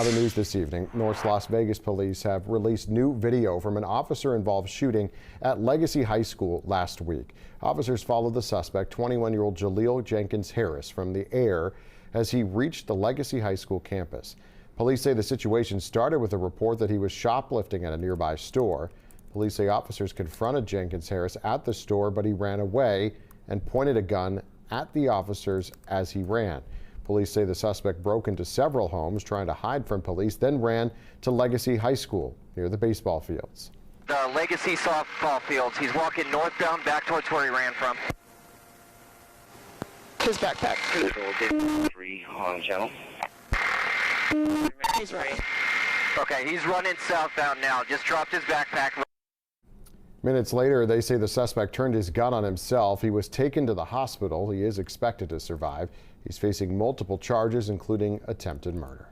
Other news this evening, North Las Vegas police have released new video from an officer-involved shooting at Legacy High School last week. Officers followed the suspect, 21-year-old Jaleel Jenkins Harris, from the air as he reached the Legacy High School campus. Police say the situation started with a report that he was shoplifting at a nearby store. Police say officers confronted Jenkins Harris at the store, but he ran away and pointed a gun at the officers as he ran. Police say the suspect broke into several homes trying to hide from police, then ran to Legacy High School near the baseball fields. The Legacy softball fields. He's walking northbound back towards where he ran from. His backpack. Control 3 on channel. He's right. Okay, he's running southbound now. Just dropped his backpack. Minutes later, they say the suspect turned his gun on himself. He was taken to the hospital. He is expected to survive. He's facing multiple charges, including attempted murder.